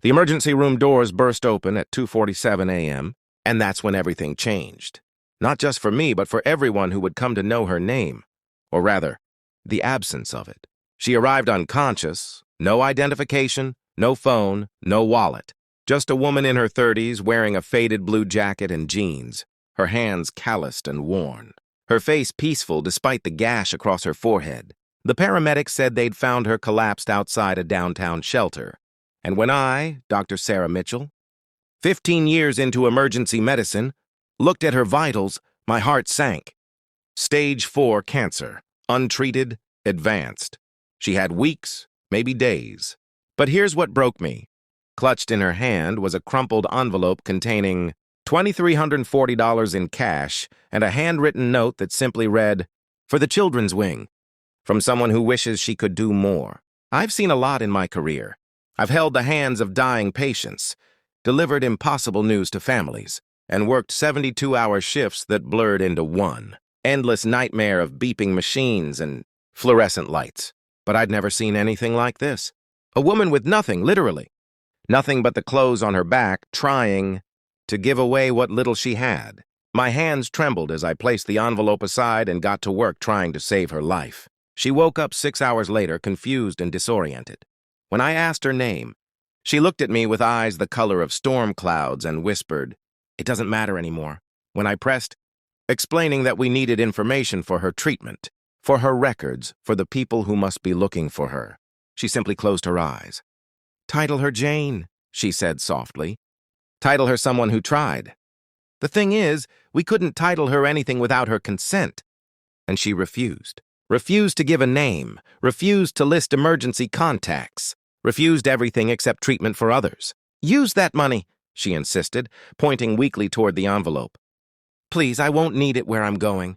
The emergency room doors burst open at 2:47 a.m., and that's when everything changed. Not just for me, but for everyone who would come to know her name, or rather, the absence of it. She arrived unconscious, no identification, no phone, no wallet. Just a woman in her 30s wearing a faded blue jacket and jeans, her hands calloused and worn. Her face peaceful despite the gash across her forehead. The paramedics said they'd found her collapsed outside a downtown shelter. And when I, Dr. Sarah Mitchell, 15 years into emergency medicine, looked at her vitals, my heart sank. Stage 4 cancer, untreated, advanced. She had weeks, maybe days. But here's what broke me. Clutched in her hand was a crumpled envelope containing $2,340 in cash and a handwritten note that simply read, "For the children's wing," from someone who wishes she could do more. I've seen a lot in my career. I've held the hands of dying patients, delivered impossible news to families, and worked 72-hour shifts that blurred into one endless nightmare of beeping machines and fluorescent lights. But I'd never seen anything like this. A woman with nothing, literally. Nothing but the clothes on her back, trying to give away what little she had. My hands trembled as I placed the envelope aside and got to work trying to save her life. She woke up 6 hours later, confused and disoriented. When I asked her name, she looked at me with eyes the color of storm clouds and whispered, "It doesn't matter anymore." When I pressed, explaining that we needed information for her treatment, for her records, for the people who must be looking for her, she simply closed her eyes. "Title her Jane," she said softly. "Title her someone who tried. The thing is, we couldn't title her anything without her consent." And she refused. Refused to give a name, refused to list emergency contacts, refused everything except treatment for others. "Use that money," she insisted, pointing weakly toward the envelope. "Please, I won't need it where I'm going."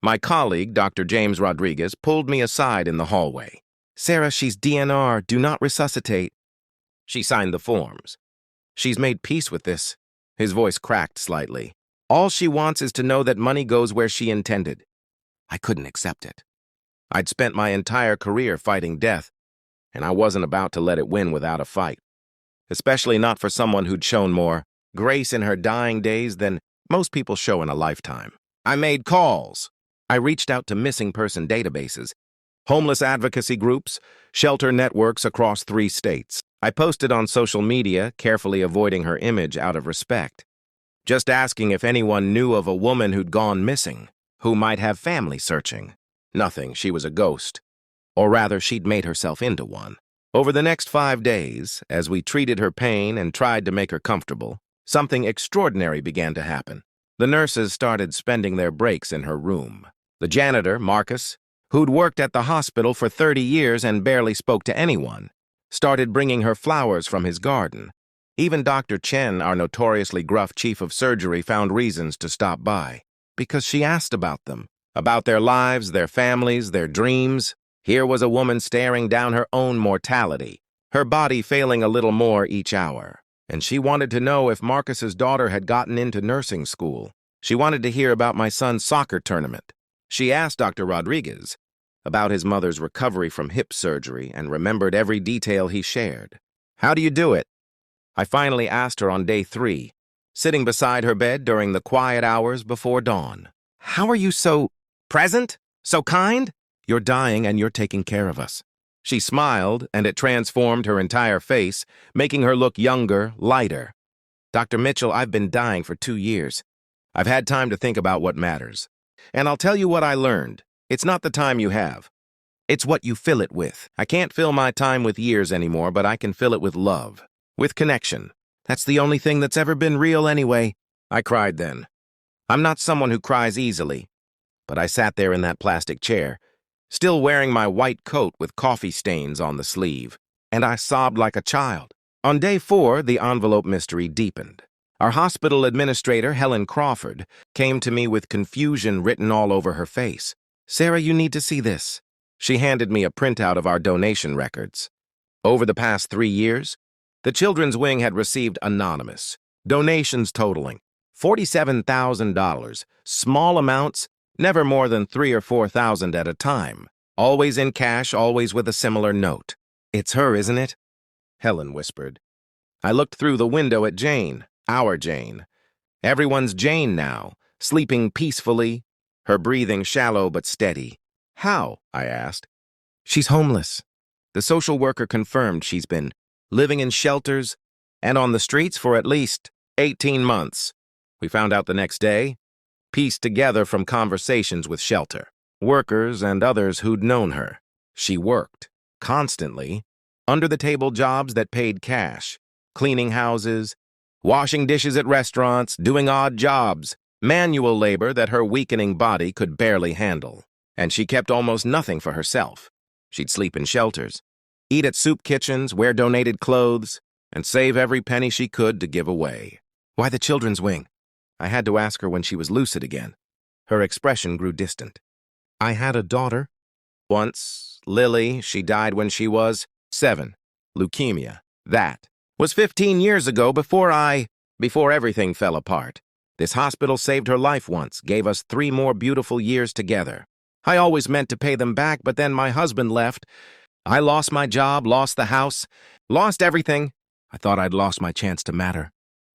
My colleague, Dr. James Rodriguez, pulled me aside in the hallway. "Sarah, she's DNR, do not resuscitate." She signed the forms. "She's made peace with this." His voice cracked slightly. "All she wants is to know that money goes where she intended." I couldn't accept it. I'd spent my entire career fighting death, and I wasn't about to let it win without a fight. Especially not for someone who'd shown more grace in her dying days than most people show in a lifetime. I made calls. I reached out to missing person databases, homeless advocacy groups, shelter networks across 3 states. I posted on social media, carefully avoiding her image out of respect, just asking if anyone knew of a woman who'd gone missing, who might have family searching. Nothing, she was a ghost. Or rather, she'd made herself into one. Over the next 5 days, as we treated her pain and tried to make her comfortable, something extraordinary began to happen. The nurses started spending their breaks in her room. The janitor, Marcus, who'd worked at the hospital for 30 years and barely spoke to anyone, started bringing her flowers from his garden. Even Dr. Chen, our notoriously gruff chief of surgery, found reasons to stop by, because she asked about them, about their lives, their families, their dreams. Here was a woman staring down her own mortality, her body failing a little more each hour. And she wanted to know if Marcus's daughter had gotten into nursing school. She wanted to hear about my son's soccer tournament. She asked Dr. Rodriguez about his mother's recovery from hip surgery and remembered every detail he shared. "How do you do it?" I finally asked her on day 3, sitting beside her bed during the quiet hours before dawn. "How are you so present? So kind? You're dying and you're taking care of us." She smiled, and it transformed her entire face, making her look younger, lighter. "Dr. Mitchell, I've been dying for 2 years. I've had time to think about what matters. And I'll tell you what I learned. It's not the time you have. It's what you fill it with. I can't fill my time with years anymore, but I can fill it with love, with connection. That's the only thing that's ever been real anyway." I cried then. I'm not someone who cries easily, but I sat there in that plastic chair, still wearing my white coat with coffee stains on the sleeve, and I sobbed like a child. On day 4, the envelope mystery deepened. Our hospital administrator, Helen Crawford, came to me with confusion written all over her face. "Sarah, you need to see this." She handed me a printout of our donation records. Over the past 3 years, the Children's Wing had received anonymous donations totaling $47,000, small amounts, never more than $3,000 or $4,000 at a time, always in cash, always with a similar note. "It's her, isn't it?" Helen whispered. I looked through the window at Jane, our Jane. Everyone's Jane now, sleeping peacefully, her breathing shallow but steady. How? I asked. She's homeless. The social worker confirmed she's been living in shelters and on the streets for at least 18 months. We found out the next day, pieced together from conversations with shelter workers and others who'd known her. She worked, constantly, under-the-table jobs that paid cash, cleaning houses, washing dishes at restaurants, doing odd jobs, manual labor that her weakening body could barely handle. And she kept almost nothing for herself. She'd sleep in shelters, eat at soup kitchens, wear donated clothes, and save every penny she could to give away. Why the children's wing? I had to ask her when she was lucid again. Her expression grew distant. I had a daughter. Once, Lily, she died when she was 7. Leukemia. That was 15 years ago before everything fell apart. This hospital saved her life once, gave us 3 more beautiful years together. I always meant to pay them back, but then my husband left. I lost my job, lost the house, lost everything. I thought I'd lost my chance to matter,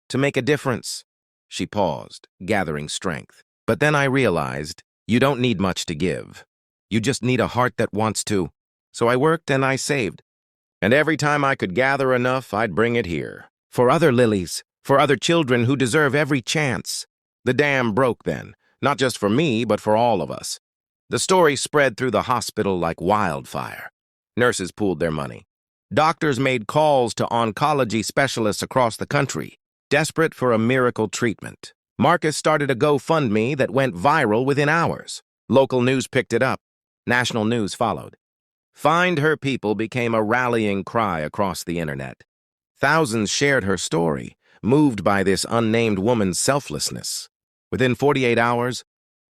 to make a difference. She paused, gathering strength. But then I realized, you don't need much to give. You just need a heart that wants to. So I worked and I saved. And every time I could gather enough, I'd bring it here. For other Lilies, for other children who deserve every chance. The dam broke then, not just for me, but for all of us. The story spread through the hospital like wildfire. Nurses pooled their money. Doctors made calls to oncology specialists across the country, desperate for a miracle treatment. Marcus started a GoFundMe that went viral within hours. Local news picked it up. National news followed. Find Her People became a rallying cry across the internet. Thousands shared her story, moved by this unnamed woman's selflessness. Within 48 hours,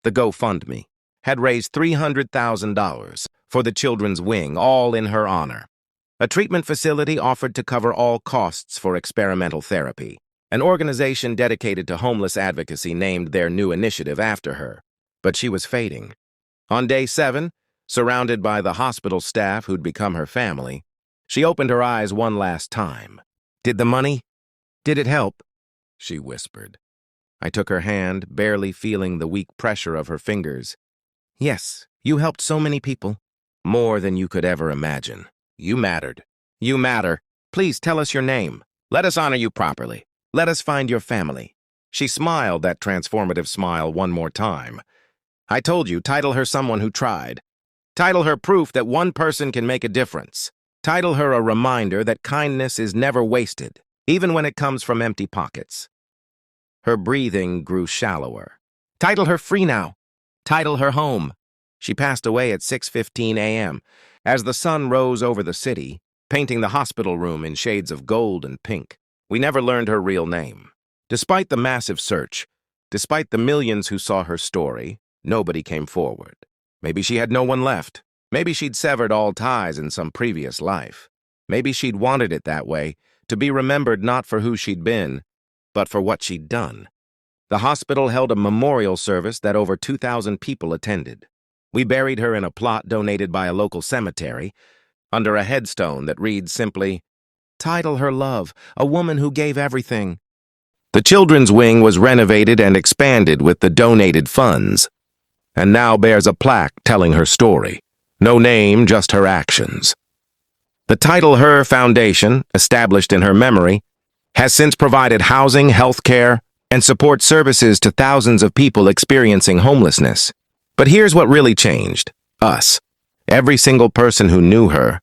the GoFundMe had raised $300,000 for the children's wing, all in her honor. A treatment facility offered to cover all costs for experimental therapy. An organization dedicated to homeless advocacy named their new initiative after her. But she was fading. On day 7, surrounded by the hospital staff who'd become her family, she opened her eyes one last time. Did the money? Did it help? She whispered. I took her hand, barely feeling the weak pressure of her fingers. Yes, you helped so many people. More than you could ever imagine. You mattered. You matter. Please tell us your name. Let us honor you properly. Let us find your family. She smiled that transformative smile one more time. I told you, title her someone who tried. Title her proof that one person can make a difference. Title her a reminder that kindness is never wasted, even when it comes from empty pockets. Her breathing grew shallower. Title her Free Now. Title her Home. She passed away at 6:15 a.m. as the sun rose over the city, painting the hospital room in shades of gold and pink. We never learned her real name. Despite the massive search, despite the millions who saw her story, nobody came forward. Maybe she had no one left. Maybe she'd severed all ties in some previous life. Maybe she'd wanted it that way, to be remembered not for who she'd been, but for what she'd done. The hospital held a memorial service that over 2,000 people attended. We buried her in a plot donated by a local cemetery, under a headstone that reads simply, Title her Love, a woman who gave everything. The children's wing was renovated and expanded with the donated funds, and now bears a plaque telling her story. No name, just her actions. The Title Her Foundation, established in her memory, has since provided housing, health care, and support services to thousands of people experiencing homelessness. But here's what really changed. Us. Every single person who knew her,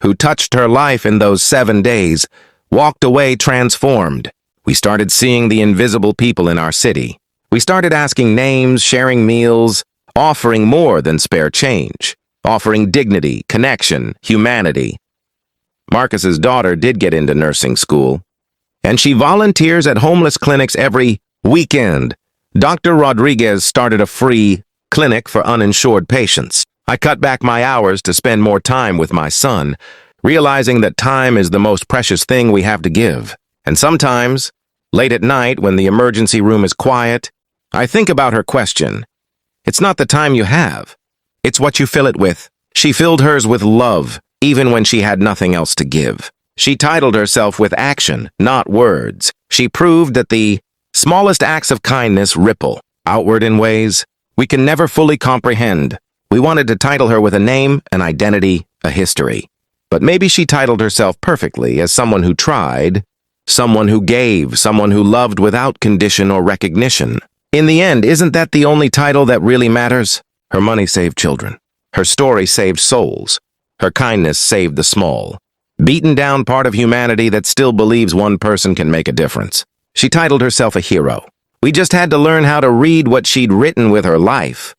who touched her life in those 7 days, walked away transformed. We started seeing the invisible people in our city. We started asking names, sharing meals, offering more than spare change, offering dignity, connection, humanity. Marcus's daughter did get into nursing school, and she volunteers at homeless clinics every weekend. Dr. Rodriguez started a free clinic for uninsured patients. I cut back my hours to spend more time with my son, realizing that time is the most precious thing we have to give. And sometimes, late at night when the emergency room is quiet, I think about her question. It's not the time you have, it's what you fill it with. She filled hers with love, even when she had nothing else to give. She titled herself with action, not words. She proved that the smallest acts of kindness ripple outward in ways we can never fully comprehend. We wanted to title her with a name, an identity, a history. But maybe she titled herself perfectly as someone who tried, someone who gave, someone who loved without condition or recognition. In the end, isn't that the only title that really matters? Her money saved children. Her story saved souls. Her kindness saved the small, beaten down part of humanity that still believes one person can make a difference. She titled herself a hero. We just had to learn how to read what she'd written with her life.